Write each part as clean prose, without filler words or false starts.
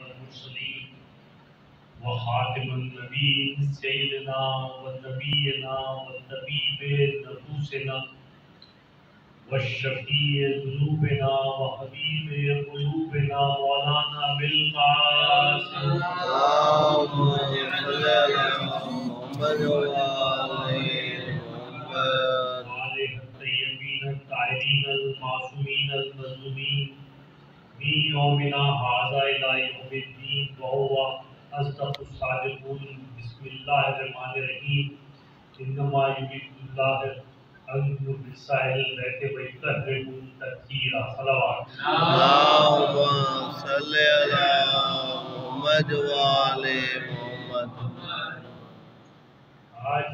المرسلين وخاتم النبيين سيدنا ونبينا وطبيب نفوسنا والشفيع ذنوبنا وحبيب قلوبنا مولانا بالقاسم اللهم صل على محمد وعلى محمد وآله الطيبين الطاهرين المعصومين المظلومين من يومنا هذا إلى يوم الدين وهو أصدق الصادقين. بسم الله الرحمن الرحيم. إنما يريد الله أن يبصر البيت ويطهره تطهيرا. صلوات. اللهم صل على محمد وعلى محمد. آج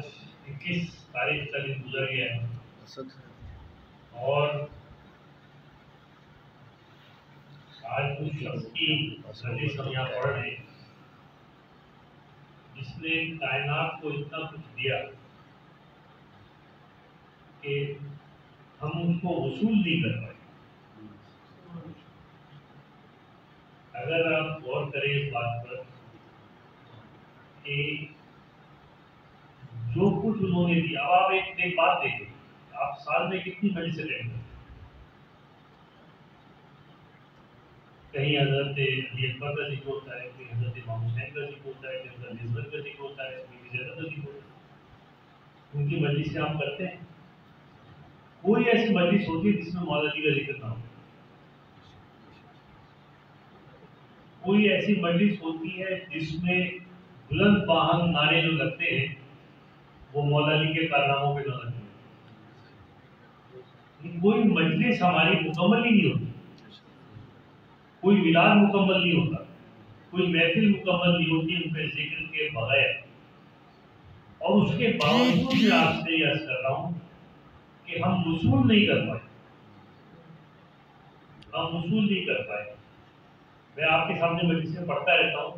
21 تاریخ کا دن گزر گیا ہے اور آج کچھ شخص کی حدیث ہم یہاں پڑھ رہے ہیں جس نے کائنات کو اتنا کچھ دیا کہ ہم اس کو وصول نہیں کر پائے. اگر آپ غور کریں اس بات پر کہ جو کچھ انہوں نے دیا، اب آپ ایک بات دیکھیں، آپ سال میں کتنی مجلسیں لیں گے؟ کہیں حضرت علی اکبر کا ذکر ہوتا ہے، کہیں حضرت امام حسین کا ذکر ہوتا ہے، کہیں حضرت نسبت کا ذکر ہوتا ہے، کہیں زیادہ کا ذکر ہوتا ہے. ان کی مجلسیں آپ کرتے ہیں؟ کوئی ایسی مجلس ہوتی ہے جس میں مولا علی کا ذکر نہ ہو؟ کوئی ایسی مجلس ہوتی ہے جس میں بلند باہم نعرے جو لگتے ہیں وہ مولا علی کے کارناموں پہ نہ لگتے ہیں؟ کوئی مجلس ہماری مکمل ہی نہیں ہوتی، کوئی ولاد مکمل نہیں ہوتا، کوئی محفل مکمل نہیں ہوتی ان کے ذکر کے بغیر. اور اس کے باوجود میں آپ سے یہ عرض کر رہا ہوں کہ ہم وصول نہیں کر پائے. میں آپ کے سامنے مجلسیں پڑھتا رہتا ہوں،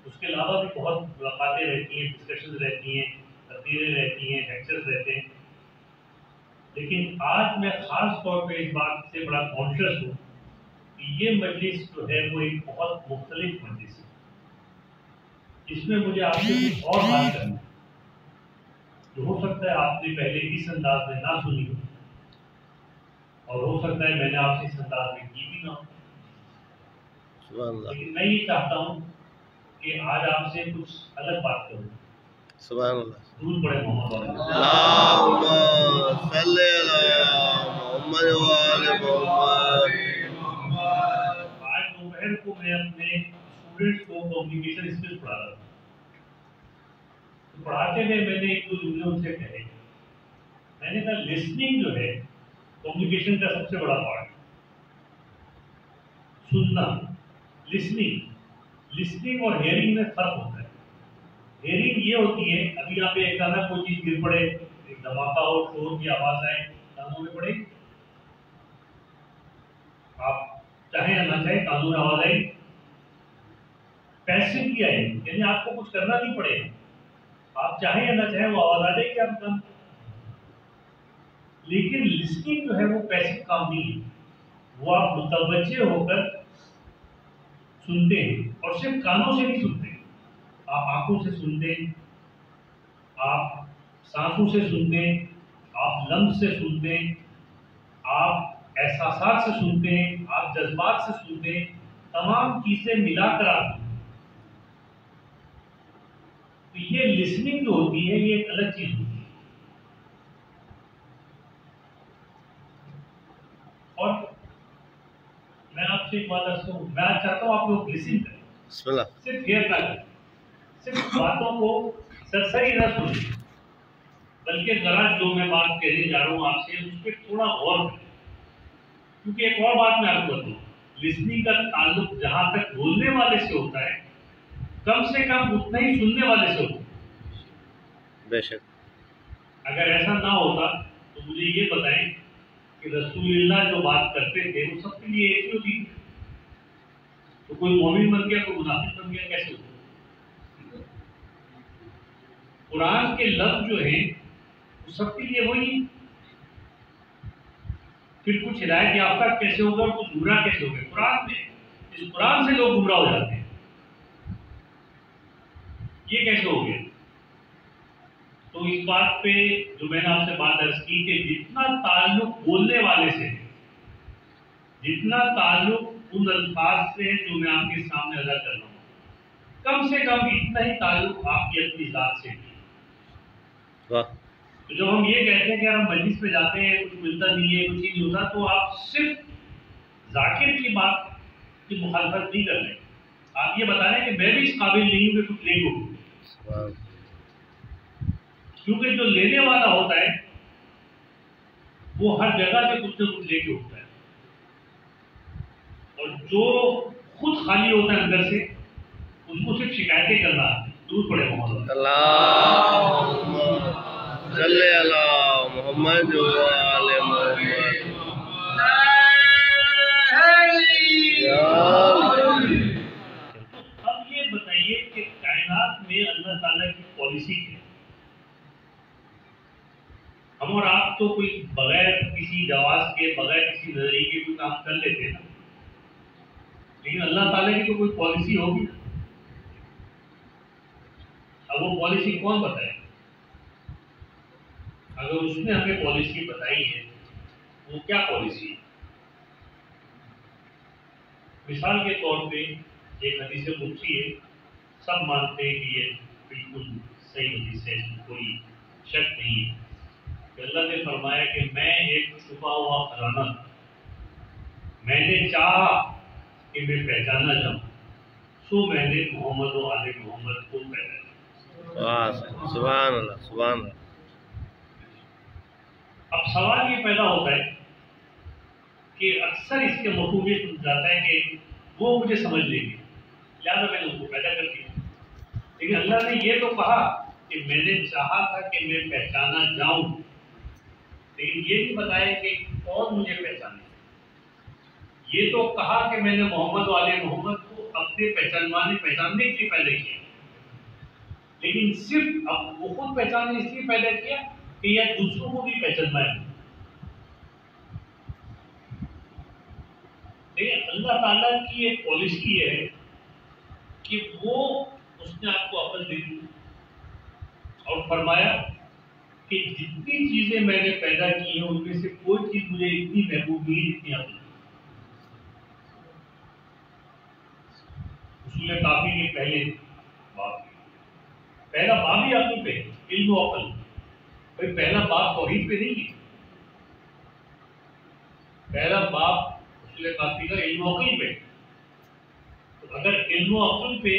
اس کے علاوہ بھی بہت ملاقاتیں رہتی ہیں، ڈسکشنز رہتی ہیں، تقریریں رہتی ہیں، لیکچرز رہتے ہیں. لیکن آج میں خاص طور پہ اس بات سے بڑا کانشیس ہوں کہ یہ مجلس جو ہے وہ ایک بہت مختلف مجلس ہے. اس میں مجھے آپ سے کچھ اور بات کرنا ہے جو ہو سکتا ہے آپ نے پہلے اس انداز میں نہ سنی ہو، اور ہو سکتا ہے میں نے آپ سے اس انداز میں کی بھی نہ ہو. لیکن میں یہ چاہتا ہوں کہ آج آپ سے کچھ الگ بات کروں. سبحان اللہ. دور پڑے محمد اللہم صل علی محمد وعلی محمد. آج دوپہر کو میں اپنے اسٹوڈنٹس کو کمیونیکیشن اسکلز پڑھا رہا تھا. پڑھاتے ہوئے میں نے ایک دو جملے ان سے کہے. میں نے کہا لسننگ جو ہے کمیونیکیشن کا سب سے بڑا پارٹ. سننا، لسننگ اور ہیئرنگ میں فرق ہوتا ہے. ہیئرنگ یہ ہوتی ہے ابھی یہاں پہ اچانک کوئی چیز گر پڑے، ایک دھماکہ ہو، شور کی آواز آئے، کانوں میں پڑے، آپ چاہیں یا نہ چاہیں کانوں میں آواز آئی. پیسو کیا ہے یعنی آپ کو کچھ کرنا نہیں پڑے گا، آپ چاہیں یا نہ چاہیں وہ آواز آ جائے گی آپ کا. لیکن لسننگ جو ہے وہ پیسو کام نہیں ہے، وہ آپ متوجہ ہو کر سنتے ہیں، اور صرف کانوں سے نہیں سنتے، آپ آنکھوں سے سنتے، آپ سانسوں سے سنتے، آپ لمس سے سنتے، آپ احساسات سے سنتے ہیں، آپ جذبات سے سنتے ہیں، تمام چیزیں ملا کر آپ سنتے ہیں. تو یہ لسننگ جو ہوتی ہے یہ ایک الگ چیز ہوتی ہے. اور میں آپ سے ایک بات کروں، میں چاہتا ہوں آپ لوگ لسن کریں، بسم اللہ. صرف ہیئر نہ کریں، صرف باتوں کو سرسری نہ سنیں، بلکہ ذرا جو میں بات کہنے جا رہا ہوں آپ سے اس پہ تھوڑا غور کریں. کیونکہ ایک اور بات میں آپ کو بتاؤں، لسننگ کا تعلق جہاں تک بولنے والے سے ہوتا ہے کم سے کم اتنا ہی سننے والے سے ہوتا ہے. بے شک. اگر ایسا نہ ہوتا تو مجھے یہ بتائیں کہ رسول اللہ جو بات کرتے تھے وہ سب کے لیے ایک ہی ہوتی تھی. تو کوئی مومن بن گیا، کوئی منافق بن گیا، کیسے ہوتا؟ قرآن کے لفظ جو ہیں وہ سب کے لیے وہی. پھر کچھ ہدایت یافتہ کیسے ہوگا اور کچھ گمراہ کیسے ہوگا؟ قرآن میں اس قرآن سے لوگ گمراہ ہو جاتے ہیں. یہ کیسے ہو گیا؟ تو اس بات پہ جو میں نے آپ سے بات عرض کی کہ جتنا تعلق بولنے والے سے ہے، جتنا تعلق ان الفاظ سے ہے جو میں آپ کے سامنے ادا کر رہا ہوں، کم سے کم اتنا ہی تعلق آپ کی اپنی ذات سے ہے۔ واہ تو جب ہم یہ کہتے ہیں کہ ہم مجلس میں جاتے ہیں کچھ ملتا نہیں ہے، کچھ نہیں ہوتا، تو آپ صرف ذاکر کی بات کی مخالفت نہیں کر رہے، آپ یہ بتا رہے ہیں کہ میں بھی اس قابل نہیں ہوں کہ کچھ نہیں ہوں، سبحان کیونکہ جو لینے والا ہوتا ہے وہ ہر جگہ سے کچھ نہ کچھ لے کے ہوتا ہے، اور جو خود خالی ہوتا ہے اندر سے اس کو صرف شکایتیں کرنا آتی ہے۔ دور پڑے محمد اللہم صلی علی محمد وآل محمد یا اب یہ بتائیے کہ کائنات میں اللہ تعالیٰ کی پالیسی کیا ہے؟ ہم اور آپ تو کوئی بغیر کسی جواز کے، بغیر کسی نظریے کے کوئی کام کر لیتے ہیں نا، لیکن اللہ تعالیٰ کی تو کوئی پالیسی ہوگی نا۔ اب وہ پالیسی کون بتائے؟ اگر اس نے ہمیں پالیسی بتائی ہے، وہ کیا پالیسی ہے؟ مثال کے طور پہ ایک حدیث قدسی ہے، سب مانتے ہیں کہ یہ بالکل صحیح حدیث ہے، اس میں کوئی شک نہیں ہے کہ اللہ نے فرمایا کہ میں ایک چھپا ہوا خزانہ تھا، میں نے چاہا کہ میں پہچانا جاؤں، سو میں نے محمد و آل محمد کو پہچانا۔ واہ سبحان اللہ سبحان اللہ اب سوال یہ پیدا ہوتا ہے کہ اکثر اس کے مفہوم یہ سمجھ جاتا ہے کہ وہ مجھے سمجھ لیں گے، لہٰذا میں نے ان کو پیدا کر دیا، لیکن اللہ نے یہ تو کہا کہ میں نے چاہا تھا کہ میں پہچانا جاؤں، لیکن یہ بھی بتایا کہ کون مجھے پہچانے۔ یہ تو کہا کہ میں نے محمد والے محمد کو اپنے پہچاننے کے لیے پیدا کیا، لیکن صرف اب وہ خود پہچاننے اس لیے پیدا کیا کہ یہ دوسروں کو بھی پہچاننا ہے۔ لیکن اللہ تعالیٰ کی ایک پالیسی ہے کہ وہ اس نے آپ کو عقل دی اور فرمایا کہ جتنی چیزیں میں نے پیدا کی ہیں ان میں سے کوئی چیز مجھے اتنی محبوب نہیں جتنی عقل۔ اصول کافی کے پہلے باب، پہلا باب ہی عقل پہ، علم و عقل۔ بھائی پہلا باب توحید پہ نہیں ہے، پہلا باب اصول کافی کا علم و عقل پہ۔ تو اگر علم و عقل پہ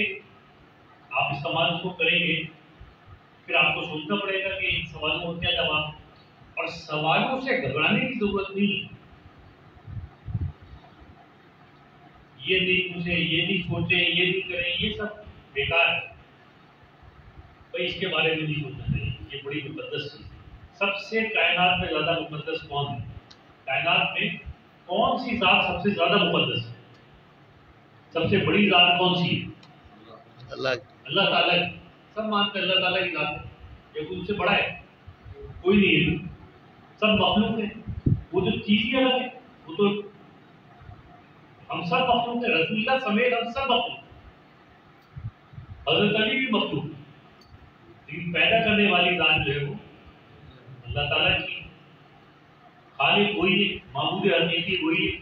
آپ استعمال کو کریں گے، پھر آپ کو سوچنا پڑے گا کہ ان سوالوں کو کیا جواب، اور سوالوں سے گھبرانے کی ضرورت نہیں ہے۔ یہ نہیں پوچھیں، یہ نہیں سوچیں، یہ نہیں کریں، یہ سب بیکار ہے۔ بھائی اس کے بارے میں نہیں سوچنا چاہیے، یہ بڑی مقدس چیز ہے۔ سب سے کائنات میں زیادہ مقدس کون ہے؟ کائنات میں کون سی ذات سب سے زیادہ مقدس ہے؟ سب سے بڑی ذات کون سی ہے؟ اللہ تعالیٰ کی۔ سب مانتے ہیں اللہ تعالیٰ کی ذات ہے، یہ کوئی ان سے بڑا ہے؟ کوئی نہیں ہے، سب مخلوق ہے۔ وہ جو چیز ہی الگ ہے، وہ تو ہم سب مخلوق ہیں، رسول اللہ سمیت ہم سب مخلوق ہیں، حضرت علی بھی مخلوق ہے، لیکن پیدا کرنے والی ذات جو ہے وہ اللہ تعالیٰ کی، خالق وہی ہے، معبود حقیقی وہی ہے،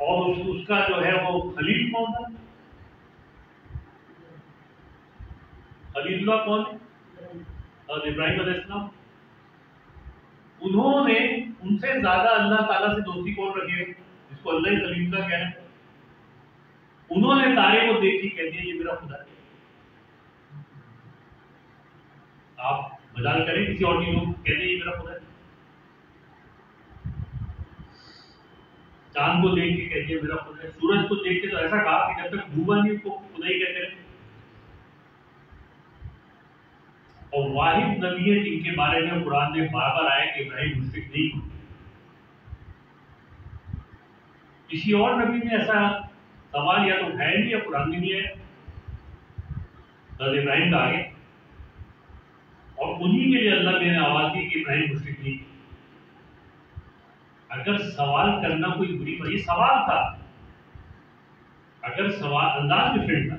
اور اس کا جو ہے وہ خلیل کون ہے؟ خلیل اللہ کون ہے؟ حضرت ابراہیم علیہ السلام۔ انہوں نے ان سے زیادہ اللہ تعالیٰ سے دوستی کون رکھے جس کو اللہ ہی خلیل اللہ کہنا ہے؟ انہوں نے تارے کو دیکھ کے کہہ دیا یہ میرا خدا ہے۔ آپ مجال کریں کسی اور چیز کو کہتے ہیں یہ میرا خدا ہے، چاند کو دیکھ کے کہتے ہیں میرا خدا ہے، سورج کو دیکھ کے تو ایسا کہا کہ جب تک ڈوبا نہیں اس کو خدا ہی کہتے ہیں۔ اور واحد نبی ہے جن کے بارے میں قرآن میں بار بار آیا کہ ابراہیم مشرک نہیں ہوتے۔ کسی اور نبی میں ایسا سوال یا تو ہے نہیں یا قرآن میں نہیں ہے، حضرت ابراہیم کا آگے، اور انہی کے لیے اللہ نے آواز دی کہ ابراہیم مشرک نہیں۔ اگر سوال کرنا کوئی بری بات، یہ سوال تھا، اگر سوال انداز ڈفرینٹ تھا،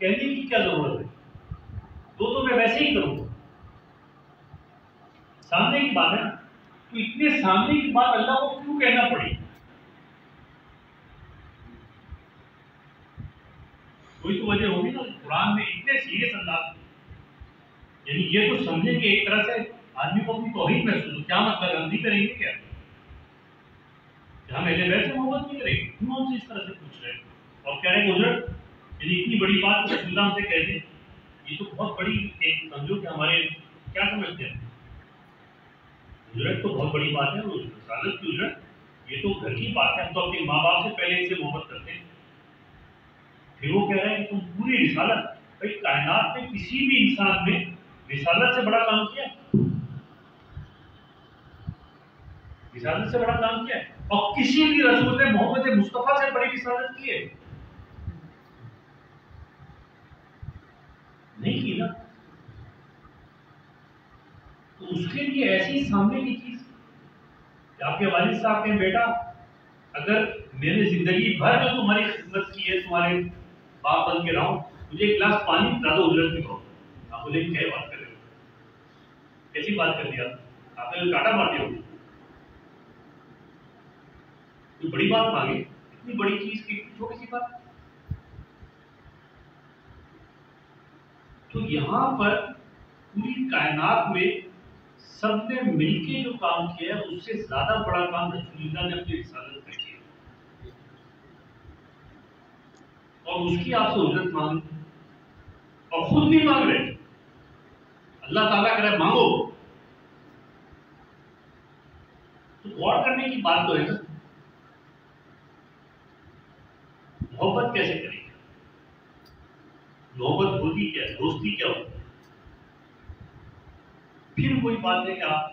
کہنے کی کیا ضرورت ہے؟ تو میں ویسے ہی کروں گا. سامنے کی بات ہے نا. تو اتنے سامنے کی بات اللہ کو کیوں کہنا پڑی؟ کوئی تو وجہ ہوگی نا. قرآن میں اتنے سیریس انداز میں، یعنی یہ تو سمجھے کہ ایک طرح سے آدمی کو اپنی توہین محسوس ہو. کیا مطلب ہم نہیں کریں گے کیا؟ ہم اہل بیت سے محبت نہیں کریں گے؟ کیوں ہم سے اس طرح سے پوچھ رہے ہیں اور کہہ رہے ہیں حضرت یعنی اتنی بڑی بات رسول اللہ ہم سے کہہ دیں؟ یہ تو بہت بڑی ایک سمجھو کہ ہمارے کیا سمجھتے ہیں اجرت تو بہت بڑی بات ہے. وہ رسالت کی اجرت یہ تو گھر کی بات ہے. ہم تو اپنے ماں باپ سے پہلے ان سے محبت کرتے ہیں. پھر وہ کہہ رہے ہیں کہ تم پوری رسالت، بھائی کائنات میں کسی بھی انسان نے رسالت سے بڑا کام کیا، رسالت سے بڑا کام کیا ہے. اور کسی بھی رسول نے محمد مصطفیٰ سے بڑی رسالت کی ہے نہیں کی نا. تو اس کے لیے ایسی سامنے کی چیز کہ آپ کے والد صاحب کہیں بیٹا اگر میں نے زندگی بھر جو تمہاری خدمت کی ہے، تمہارے باپ بن کے رہا ہوں، مجھے ایک گلاس پانی پلا دو اجرت میں. کہو آپ بولے کیا بات کر رہے ہو، کیسی بات کر دیا آپ نے؟ ٹاٹا مار دیا. کوئی بڑی بات مانگے، اتنی بڑی چیز کی چھوٹی سی بات. تو یہاں پر پوری کائنات میں سب نے مل کے جو کام کیا ہے اس سے زیادہ بڑا کام رسول اللہ نے اپنی رسالت میں کیا اور اس کی آپ سے اجرت مانگ اور خود بھی مانگ رہے. اللہ تعالیٰ کہہ رہا ہے مانگو. تو غور کرنے کی بات تو ہے نا. محبت کیسے کریں گے؟ محبت ہوتی کیا ہے؟ دوستی کیا ہوتی ہے؟ پھر وہی بات ہے کہ آپ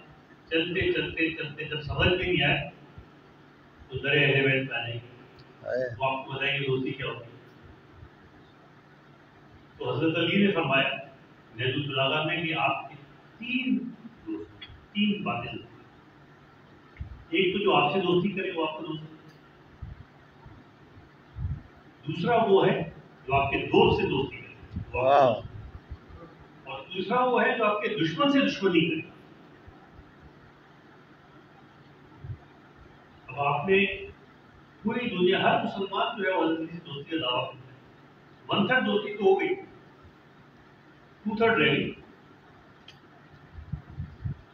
چلتے چلتے چلتے جب سمجھ میں نہیں آئے تو درے اہل بیت میں آ جائیں گے، وہ آپ کو بتائیں گے دوستی کیا ہوتی ہے. تو حضرت علی نے فرمایا نہج البلاغہ میں کہ آپ کی تین باتیں. ایک تو جو آپ سے دوستی کرے وہ آپ کو دوست، دوسرا وہ ہے جو آپ کے دوست سے دوستی کرے، اور دوسرا وہ ہے جو آپ کے دشمن سے دشمنی کرے. اب آپ نے پوری دنیا ہر مسلمان جو ہے وہ حضرت سے دوستی کا دعویٰ کرتا ہے. 1/3 دوستی تو ہو گئی، 2/3 رہ گئی.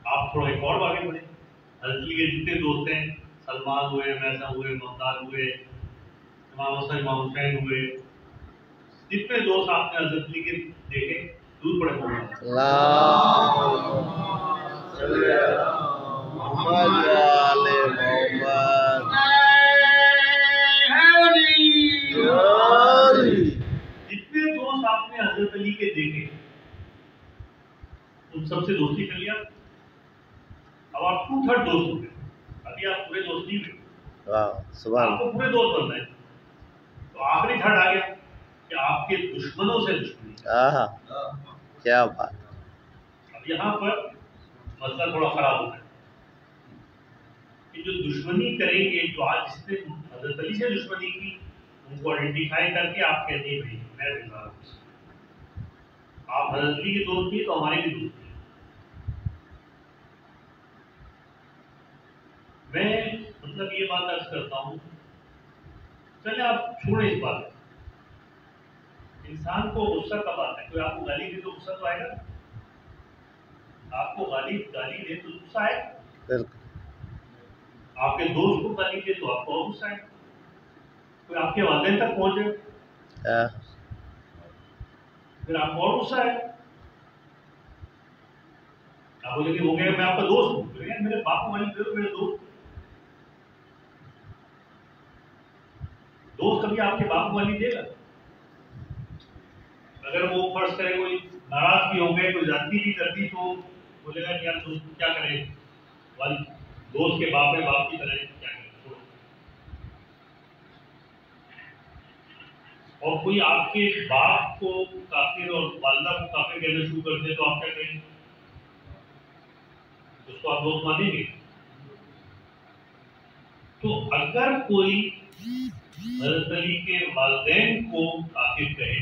آپ تھوڑا ایک اور آگے بڑھے. حضرت علی کے جتنے دوست ہیں، سلمان ہوئے، میسا ہوئے، ممتاز ہوئے، امام حسن امام حسین ہوئے، جتنے دوست آپ نے حضرت علی کے دیکھے دور پڑے ہوئے. جتنے دوست آپ نے حضرت علی کے دیکھے ان سب سے دوستی کر لیا. اب آپ 2/3 دوست ہو گئے. ابھی آپ پورے دوست نہیں ہوئے، آپ کو پورے دوست بننا ہے. تو آخری تھرڈ آ گیا کہ آپ کے دشمنوں سے دشمنی. کیا بات. اب یہاں پر مسئلہ تھوڑا خراب ہوتا ہے کہ جو دشمنی کریں گے، جو آج جس نے حضرت علی سے دشمنی کی ان کو آئیڈینٹیفائی کر کے آپ کہتے ہیں بھائی میں بتا ہوں آپ حضرت علی کے دوست نہیں تو ہمارے بھی دوست نہیں. میں مطلب یہ بات عرض کرتا ہوں، چلے آپ چھوڑیں اس بات. انسان کو غصہ کب آتا ہے؟ کوئی آپ کو گالی دے تو غصہ تو آئے گا. آپ کو گالی دے تو غصہ آئے گا. آپ کے دوست کو گالی دے تو آپ کو اور غصہ آئے گا. کوئی آپ کے والدین تک پہنچے پھر آپ کو اور غصہ آئے گا. آپ بولیں گے وہ کہے میں آپ کا دوست ہوں، میرے باپ کو گالی دے دو، میرے دوست کبھی آپ کے باپ کو گالی دے گا؟ اگر وہ فرض کرے کوئی ناراض بھی ہو گئے، کوئی زیادتی بھی کر دی تو بولے گا کہ یار دوست کیا کرے، دوست کے باپ میں باپ کی طرح کیا کرے. اور کوئی آپ کے باپ کو کافر اور والدہ کو کافر کہنا شروع کر دے تو آپ کیا کریں گے؟ اس کو آپ دوست مانیں گے؟ تو اگر کوئی حضرت علی کے والدین کو کافر کہے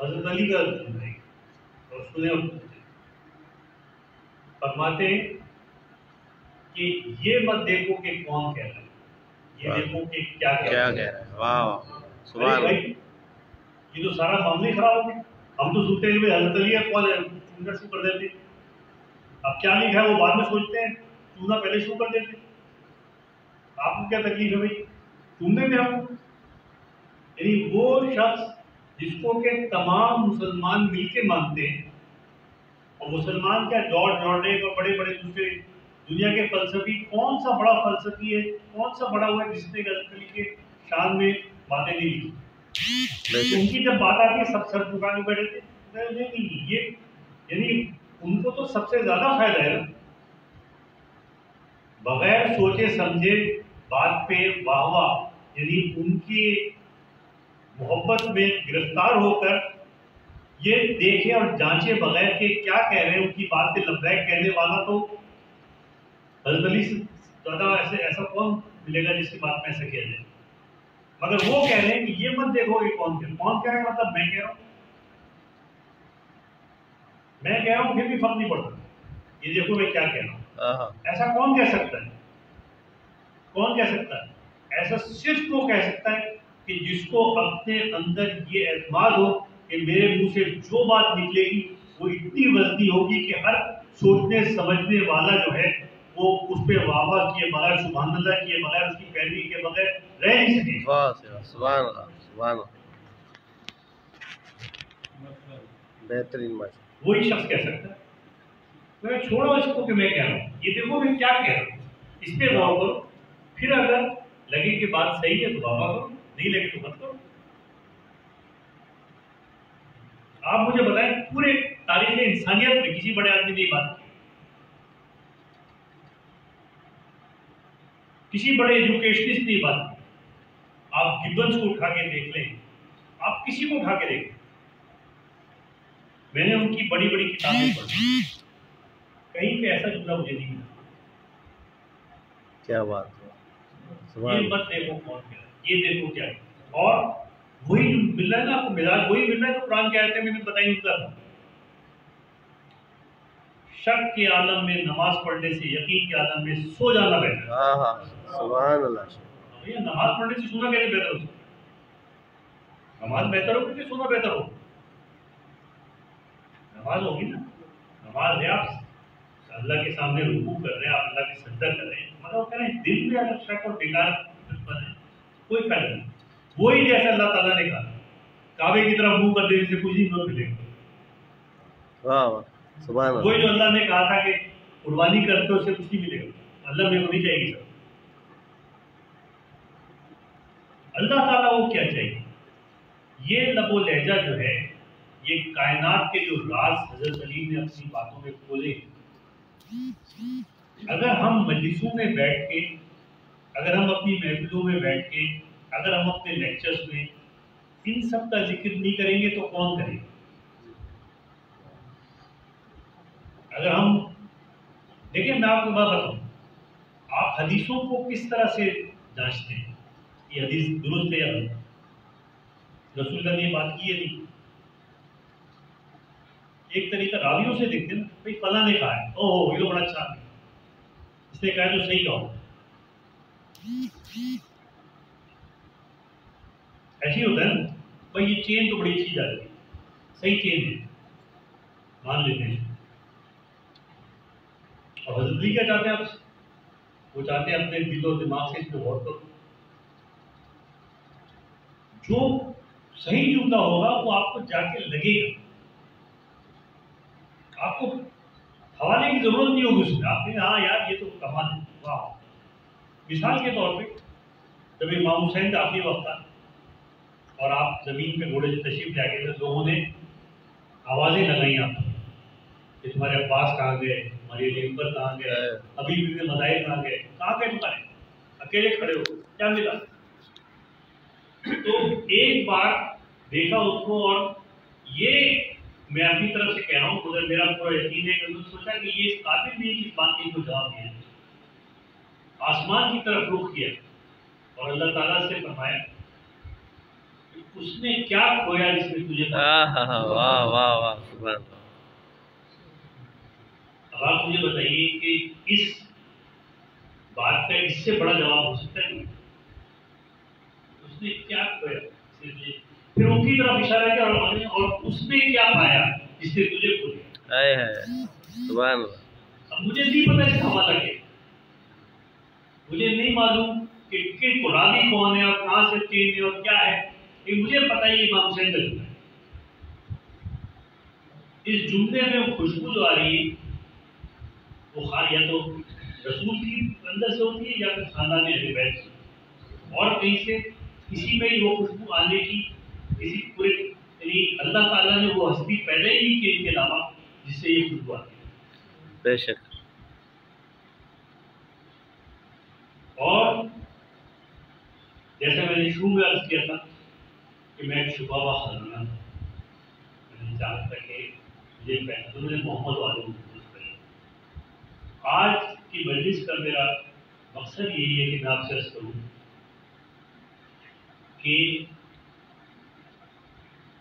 حضرت علی کا اور سنے فرماتے ہیں کہ یہ مت دیکھو کہ کون کہہ رہا ہے، یہ دیکھو کہ کیا کہہ رہا ہے۔ واہ واہ سبحان بھائی اللہ یہ تو سارا معاملہ ہی خراب ہو گیا۔ ہم تو سنتے ہوئے حضرت علی ہے کون ہے چوننا شروع کر دیتے، اب کیا لکھا ہے وہ بعد میں سوچتے ہیں، چوننا پہلے شروع کر دیتے۔ آپ کو کیا تکلیف ہے بھائی چوننے میں؟ آپ کو یعنی وہ شخص جس کو کہ تمام مسلمان مل کے مانتے ہیں، اور مسلمان کیا جارج اور بڑے بڑے دوسرے دنیا کے فلسفی، کون سا بڑا فلسفی ہے، کون سا بڑا ہوا ہے جس نے حضرت علی کے شان میں باتیں نہیں لکھی؟ ان کی جب بات آتی ہے سب سر جھکا کے بیٹھے تھے، نہیں یہ یعنی ان کو تو سب سے زیادہ فائدہ ہے نا، بغیر سوچے سمجھے بات پہ واہ واہ، یعنی ان کی محبت میں گرفتار ہو کر یہ دیکھے اور جانچے بغیر کہ کیا کہہ رہے ہیں، ان کی بات پہ لبیک کہنے والا تو حضرت علی سے زیادہ ایسا کون ملے گا جس کی بات میں ایسا کہہ جائے؟ مگر وہ کہہ رہے ہیں کہ یہ مت دیکھو کہ کون کہہ رہا ہے، مطلب میں کہہ رہا ہوں، میں کہہ رہا ہوں پھر بھی فرق نہیں پڑتا، یہ دیکھو میں کیا کہہ رہا ہوں۔ ایسا کون کہہ سکتا ہے؟ کون کہہ سکتا ہے ایسا؟ صرف وہ کہہ سکتا ہے کہ جس کو اپنے اندر یہ اعتماد ہو کہ میرے منہ سے جو بات نکلے گی وہ اتنی وزنی ہوگی کہ ہر سوچنے سمجھنے والا جو ہے وہ اس پہ واہ واہ کیے بغیر، سبحان اللہ کیے بغیر، اس کی پیروی کے بغیر رہ نہیں سکے۔ سبحان اللہ سبحان اللہ بہترین بات وہی شخص کہہ سکتا ہے۔ میں چھوڑو اس کو کہ میں کہہ رہا ہوں، یہ دیکھو میں کیا کہہ رہا ہوں، اس پہ غور کرو، پھر اگر لگے کہ بات صحیح ہے تو واہ واہ کرو، نہیں لگے تو مت کرو۔ آپ مجھے بتائیں پورے تاریخ انسانیت میں کسی بڑے آدمی نے یہ بات کی، کسی بڑے ایجوکیشنسٹ نے یہ بات کی؟ آپ گبنس کو اٹھا کے دیکھ لیں، آپ کسی کو اٹھا کے دیکھ لیں، میں نے ان کی بڑی بڑی کتابیں پڑھی، کہیں پہ ایسا جملہ مجھے نہیں ملا۔ کیا بات ہے، یہ مت دیکھو کون کیا ہے، یہ دیکھو کیا ہے، اور وہی جو مل رہا ہے نا آپ کو مزاج، وہی مل رہا ہے جو قرآن کے آیتیں میں نے بتائی ان کا تھا۔ شک کے عالم میں نماز پڑھنے سے یقین کے عالم میں سو جانا بہتر ہے۔ ہاں ہاں سبحان اللہ بھیا نماز پڑھنے سے سونا کیسے بہتر ہو سکتا ہے؟ نماز بہتر ہو کہ سونا بہتر ہو؟ نماز ہوگی نا، نماز ہے آپ اللہ کے سامنے رکوع کر رہے ہیں، آپ اللہ کے سجدہ کر رہے ہیں، مگر وہ کہہ رہے ہیں دل میں اگر شک اور بیکار ہے کوئی فائدہ نہیں۔ وہی جیسے اللہ تعالیٰ نے کہا کعبے کی طرف منہ کر دینے سے کچھ نہیں ملے گا، واہ واہ سبحان اللہ وہی جو اللہ نے کہا تھا کہ قربانی کرتے اس سے کچھ نہیں ملے گا، اللہ میں ہونی چاہیے گی۔ اللہ تعالیٰ وہ کیا چاہیے؟ یہ لب و لہجہ جو ہے، یہ کائنات کے جو راز حضرت علی نے اپنی باتوں میں کھولے، اگر ہم مجلسوں میں بیٹھ کے، اگر ہم اپنی محفلوں میں بیٹھ کے، اگر ہم اپنے لیکچرز میں ان سب کا ذکر نہیں کریں گے تو کون کرے گا؟ اگر ہم دیکھیں، میں آپ کو بات بتاؤں، آپ حدیثوں کو کس طرح سے جانچتے ہیں یہ حدیث درست ہے یا غلط؟ رسول اللہ نے یہ بات کی ہے نہیں؟ ایک طریقہ راویوں سے دیکھتے ہیں نا، بھائی فلاں نے کہا ہے، او ہو یہ تو بڑا اچھا ہے، اس نے کہا ہے تو صحیح کہا ہوگا۔ ایسے ہی ہوتا ہے نا، بھائی یہ چین تو بڑی اچھی جا رہی ہے، صحیح چین ہے، مان لیتے ہیں۔ اور حضرت علی کیا چاہتے ہیں آپ سے؟ وہ چاہتے ہیں اپنے دل و دماغ سے اس پہ غور کرو، جو صحیح جملہ ہوگا وہ آپ کو جا کے لگے گا، آپ کو حوالے کی ضرورت نہیں ہوگی اس میں، آپ نے ہاں یار یہ تو کمال ہے، واہ۔ مثال کے طور پہ جب امام حسین کا آخری وقت تھا اور آپ زمین پہ گھوڑے سے تشریف لے گئے تھے، لوگوں نے آوازیں لگائیں آپ کو کہ تمہارے عباس کہاں گئے، ہماری علی اکبر کہاں گئے، ابھی بھی مظاہر کہاں گئے، کہاں گئے تمہارے، اکیلے کھڑے ہو، کیا ملا؟ تو ایک بار دیکھا اس کو، اور یہ میں اپنی طرف سے کہہ رہا ہوں، مگر میرا پورا یقین ہے کہ انہوں نے سوچا کہ یہ اس قابل نہیں کہ اس بات کی کو جواب دیا، آسمان کی طرف رخ کیا اور اللہ تعالیٰ سے فرمایا اس نے کیا کھویا جس میں تجھے واہ واہ واہ سبحان اللہ. اب آپ مجھے بتائیے کہ اس بات کا اس سے بڑا جواب ہو سکتا ہے اس نے کیا کھویا پھر ان کی طرف اشارہ کیا اور اس نے کیا پایا جس نے تجھے کھو دیا. سبحان اللہ. اب مجھے نہیں پتا اس کا حوالہ کیا، مجھے نہیں معلوم کہ قرآنی کون ہے اور کہاں سے چینج ہے اور کیا ہے، لیکن مجھے پتا ہی امام حسین کا جملہ ہے. اس جملے میں وہ خوشبو جو آ رہی ہے وہ یا تو رسول کی اندر سے ہوتی ہے یا پھر خاندان اہل بیت سے، اور کہیں سے کسی میں ہی وہ خوشبو آنے کی کسی پورے، یعنی اللہ تعالیٰ نے وہ ہستی پیدا ہی نہیں کی ان کے علاوہ جس سے یہ خوشبو آتی ہے. بے شک. اور جیسے میں نے شروع میں عرض کیا تھا کہ میں ایک شبہ و خزانہ تھا، میں نے چاہا تھا کہ مجھے پہلے میں نے محمد والوں کو آج کی مجلس کا میرا مقصد یہی ہے کہ میں آپ سے عرض کروں کہ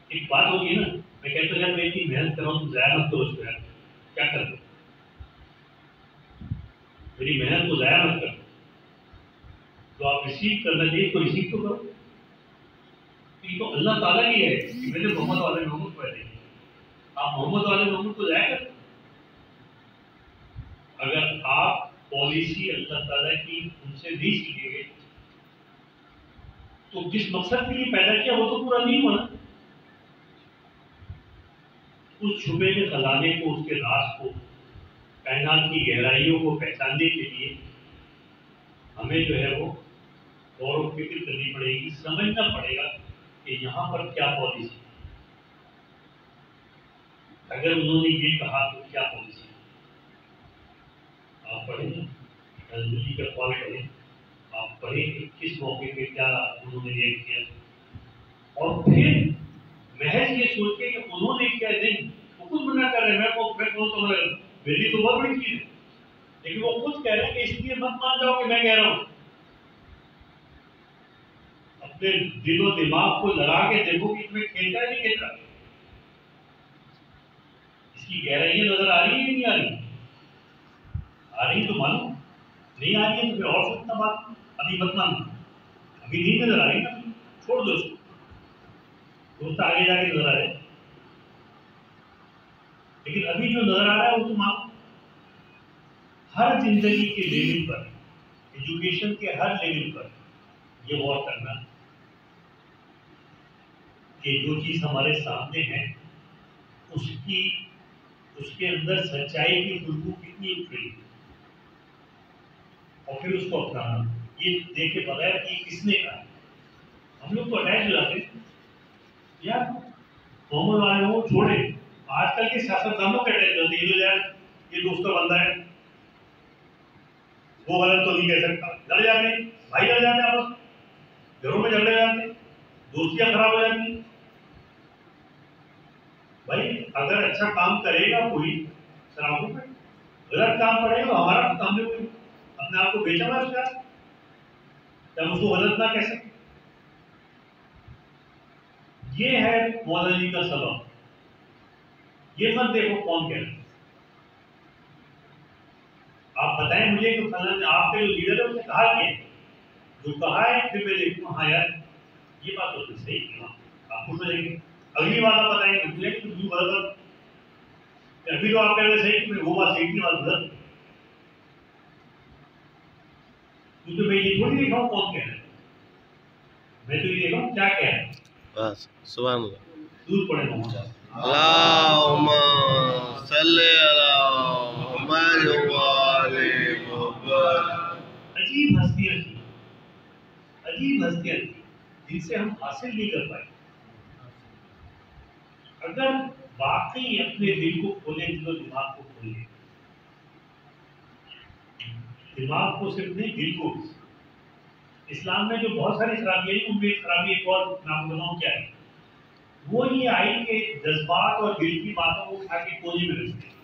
ایک بات ہوگی نا، میں کہتا ہوں یار میں اتنی محنت کر رہا ہوں، ضائع مت کرو اس کو، یار کیا کر دو، میری محنت کو ضائع مت کرو. تو آپ ریسیو کرنا چاہیے تو ریسیو تو کرو، یہ تو اللہ تعالیٰ کی ہے کہ میں نے محمد والے محمد کو پہلے آپ محمد والے محمد کو ضائع کر. اگر آپ پالیسی اللہ تعالیٰ کی ان سے نہیں سیکھیں گے تو جس مقصد کے لیے پیدا کیا وہ تو پورا نہیں ہونا. اس چھپے کے خزانے کو، اس کے راز کو، کائنات کی گہرائیوں کو پہچاننے کے لیے ہمیں جو ہے وہ غور و فکر کرنی پڑے گی، سمجھنا پڑے گا کہ یہاں پر کیا پالیسی ہے. اگر انہوں نے یہ کہا تو کیا پالیسی ہے. آپ پڑھیں جی کا قول پڑھیں، آپ پڑھیں کہ کس موقع پہ کیا انہوں نے یہ کیا، اور پھر محض یہ سوچے کہ انہوں نے کیا نہیں، وہ خود منع کر رہے ہیں. میری تو بہت بڑی چیز ہے، لیکن وہ خود کہہ رہے ہیں کہ اس لیے مت مان جاؤ کہ میں کہہ رہا ہوں. اپنے دل و دماغ کو لگا کے دیکھو کہ تمہیں کھیلتا ہے نہیں کھیلتا، اس کی گہرائیاں نظر آ رہی ہے نہیں آ رہی؟ آ رہی تو مانو، نہیں آ رہی ہے تو پھر اور سوچنا بات، ابھی مت مانو، ابھی نہیں نظر آ رہی نا، چھوڑ دو اس کو، دوست آگے جا کے نظر آ رہے. لیکن ابھی جو نظر آ رہا ہے وہ تو مانو. ہر زندگی کے لیول پر، ایجوکیشن کے ہر لیول پر یہ غور کرنا کہ جو چیز ہمارے سامنے ہے اس کے اندر سچائی کی خوشبو کتنی اٹھ رہی ہے، اور پھر اس کو اپنانا، یہ دیکھے بغیر کہ کس نے کہا. ہم لوگ تو اٹیچ ہو جاتے ہیں یار محمد والے وہ چھوڑے. آج کل کے سیاستدانوں کے اٹیچ ہوتے ہیں، یار یہ دوست کا بندہ ہے، وہ غلط تو نہیں کہہ سکتا، لڑ جاتے ہیں بھائی، لڑ جاتے ہیں آپس میں، گھروں میں جھگڑے جاتے ہیں، دوستیاں خراب ہو جاتی ہیں. بھائی اگر اچھا کام کرے گا کوئی شرابوں پہ، غلط کام کرے گا ہمارا کام میں کوئی اپنے آپ کو بیچا ہوا اس کا، ہم اس کو غلط نہ کہہ سکتے. یہ ہے مولانا جی کا سبب. یہ مت دیکھو کون کہہ رہا ہے، آپ بتائیں مجھے کہ فلاں نے آپ کے جو لیڈر ہے اس نے کہا کیا، جو کہا ہے پھر میں دیکھوں ہاں یار یہ بات تو صحیح کہا، آپ خوش ہو جائیں گے. اگلی بات آپ بتائیں گے مجھے کہ تم غلط، ابھی تو آپ کہہ رہے صحیح کہ وہ بات صحیح کی بات غلط، کیونکہ میں یہ تھوڑی دیکھا ہوں کون کہہ رہا ہے، میں تو یہ دیکھا ہوں کیا کہہ رہا ہے. بس سبحان اللہ. دور پڑے محمد اللہم صلی علی محمد وآل محمد. عجیب ہستیاں تھیں، عجیب ہستیاں تھیں جن سے ہم حاصل نہیں کر پائے. اگر واقعی اپنے دل کو کھولیں، دل و دماغ کو کھولیں، دماغ کو صرف نہیں دل کو. اسلام میں جو بہت ساری خرابیاں ہیں ان میں ایک خرابی ایک اور نام بتاؤں کیا ہے، وہ یہ آئی کہ جذبات اور دل کی باتوں کو اٹھا کے کونے میں رکھتے ہیں.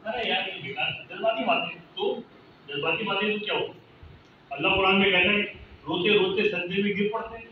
ارے یار یہ بیکار جذباتی باتیں، تو جذباتی باتیں تو کیا ہو، اللہ قرآن میں کہتا ہے روتے روتے سجدے میں گر پڑتے ہیں.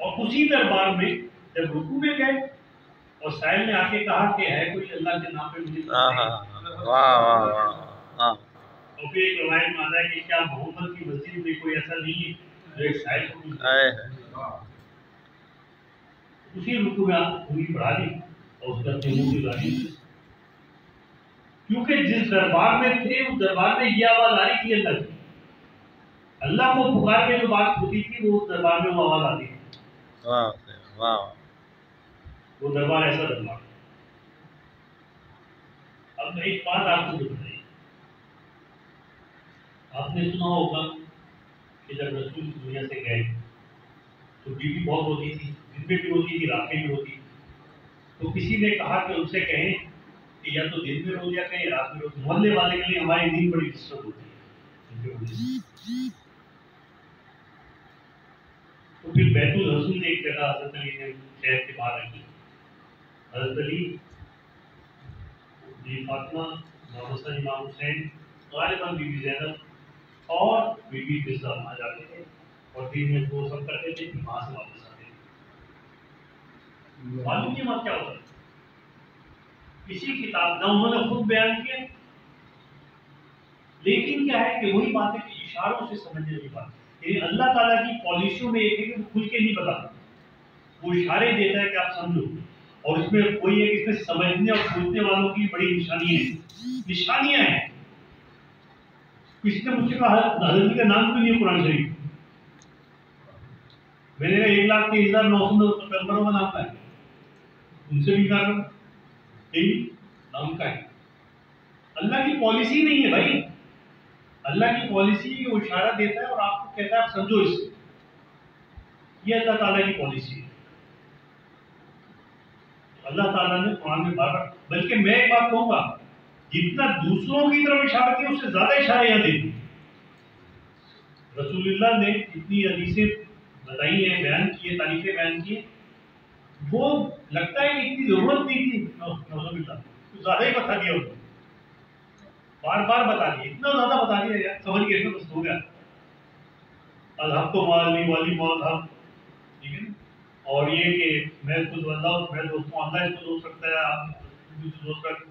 اور اسی دربار میں جب رکوع میں گئے اور سائل نے آ کے کہا کہ ہے کوئی اللہ کے نام پہ مجھے اور پھر ایک روایت میں آتا ہے کہ کیا محمد کی مسجد میں کوئی ایسا نہیں ہے جو ایک سائل کو اسی رکوع میں آپ پوری پڑھا لی اور اس کا تیمور کی گاڑی کیونکہ جس دربار میں تھے اس دربار میں یہ آواز آ رہی تھی اللہ کی، اللہ کو پکار کے جو بات ہوتی تھی وہ اس دربار میں وہ آواز آتی تھی. وہ دربار ایسا دربار. اب میں ایک بات آپ کو بتائیے، آپ نے سنا ہوگا کہ جب رسول دنیا سے گئے تو بیوی بہت ہوتی تھی، دن میں بھی ہوتی تھی، رات میں بھی ہوتی تھی. تو کسی نے کہا کہ ان سے کہیں کہ یا تو دن میں رو یا کہیں رات میں رو. محلے والے کے لیے ہماری نیند بڑی ڈسٹرب ہوتی ہے. تو پھر بیت الرسول نے ایک جگہ حضرت علی نے شہر کے باہر رکھی. حضرت علی بی فاطمہ، امام حسن، امام حسین، غالباً بی بی زینب اور بی بی فضہ وہاں جاتے تھے اور دن میں وہ سب کرتے تھے کہ وہاں سے واپس آتے تھے. معلوم نہیں وہاں کیا ہوتا ہے، کسی کتاب نہ انہوں نے خود بیان کیا، لیکن کیا ہے کہ وہی باتیں کہ اشاروں سے سمجھنے کی بات. یعنی اللہ تعالیٰ کی پالیسیوں میں ایک ہے کہ وہ کھل کے نہیں بتاتا، وہ اشارے دیتا ہے کہ آپ سمجھو. اور اس میں کوئی ہے کہ اس میں سمجھنے اور سوچنے والوں کی بڑی نشانیاں ہیں. کسی نے مجھ سے کہا حضرت کا نام کیوں نہیں ہے قرآن شریف؟ میں نے کہا 1,23,900 پیغمبروں کا نام کا ہے، ان سے بھی کہا نام کا ہے. اللہ کی پالیسی نہیں ہے بھائی. اللہ کی پالیسی ہے کہ وہ اشارہ دیتا ہے اور آپ کو کہتا ہے آپ سمجھو اس سے. یہ اللہ تعالیٰ کی پالیسی ہے. اللہ تعالیٰ نے قرآن میں بار بار، بلکہ میں ایک بات کہوں گا، جتنا دوسروں کی طرف اشارہ کیا اس سے زیادہ اشارے یہاں دیتے. رسول اللہ نے اتنی حدیثیں بتائی ہیں، بیان کیے، تاریخیں بیان کی، وہ لگتا ہے کہ اتنی ضرورت نہیں تھی. زیادہ ہی بتا دیا انہوں نے، بار بار بتا دیا، اتنا زیادہ بتا دیا یار سمجھ گئے بس ہو گیا. الحق تو مالی والی مال حق، ٹھیک ہے. اور یہ کہ میں خود اللہ، میں دوستوں اللہ اس کو دوست رکھتا ہے، آپ دوست رکھ.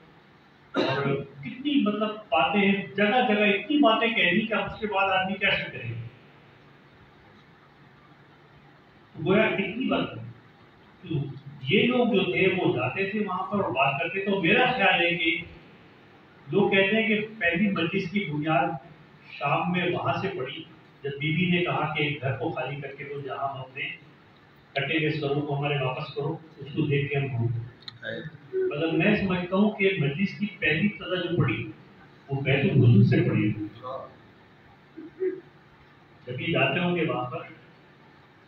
اور کتنی مطلب باتیں ہیں، جگہ جگہ اتنی باتیں کہہ دی کہ اب اس کے بعد آدمی کیا شک کرے گا. گویا کتنی بات ہے. یہ لوگ جو تھے وہ جاتے تھے وہاں پر اور بات کرتے. تو میرا خیال ہے کہ لوگ کہتے ہیں کہ پہلی مجلس کی بنیاد شام میں وہاں سے پڑی جب بی بی نے کہا کہ ایک گھر کو خالی کر کے دو جہاں ہم اپنے کٹے ہوئے سروں کو ہمارے واپس کرو، اس کو دیکھ کے ہم بھول. مطلب میں سمجھتا ہوں کہ مجلس کی پہلی سزا جو پڑی وہ بیت الرسول سے پڑی. جب یہ جاتے ہوں گے وہاں پر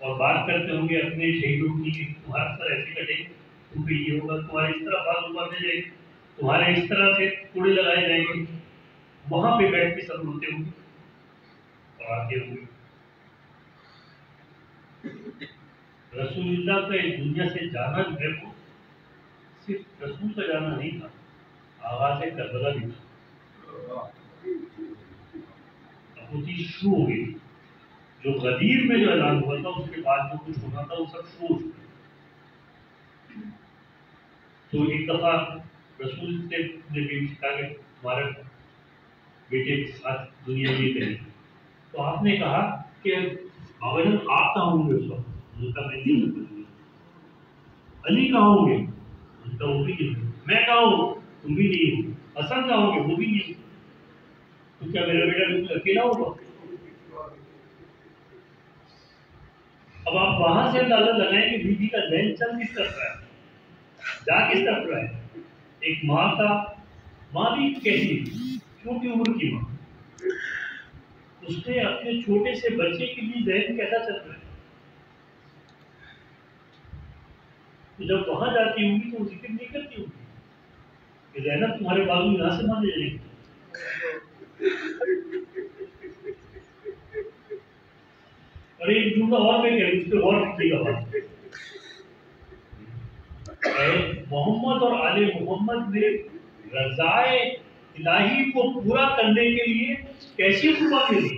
اور بات کرتے ہوں گے اپنے شہیدوں کی، تمہارا سر ایسے کٹے گا، کیونکہ یہ ہوگا، تمہارے اس طرح بات باتیں جائے گی، تمہارے اس طرح سے کوڑے لگائے جائیں گے. وہاں پہ بیٹھ کے سب روتے ہوں گے اور آتے ہوں گے. رسول اللہ کا اس دنیا سے جانا جو ہے وہ صرف رسول کا جانا نہیں تھا، آغاز کربلا بھی تھا. اب وہ چیز شروع ہو گئی. جو غدیر میں جو اعلان ہوا تھا اس کے بعد جو کچھ ہونا تھا وہ سب شروع ہو چکا. تو ایک دفعہ رسول نے بھی کہا کہ تمہارے بیٹے کے ساتھ دنیا میں کریں. تو آپ نے کہا کہ بابا جان آپ کہاں ہوں گے اس وقت؟ ان کا میں نہیں ہوں. علی کہاں ہوں گے؟ ان کا وہ بھی نہیں. میں کہاں ہوں؟ تم بھی نہیں ہوں. حسن کہاں ہوں گے؟ وہ بھی نہیں. تو کیا میرا بیٹا بالکل اکیلا ہوگا؟ اب آپ وہاں سے اندازہ لگائیں کہ بیوی کا ذہن چل کس طرف رہا ہے، جا کس طرف رہا ہے. ایک ماں کا، ماں بھی کیسی چھوٹی عمر کی ماں، اس نے اپنے چھوٹے سے بچے کے لیے ذہن کیسا چل رہا ہے. تو جب وہاں جاتی ہوں گی تو وہ ذکر نہیں کرتی ہوں گی کہ زینب تمہارے بازو یہاں سے باندھے جائیں گے. اور ایک جملہ اور میں کہہ اس پہ غور کیجیے گا بات. محمد اور آل محمد نے رضائے الہی کو پورا کرنے کے لیے کیسی قربانی دی.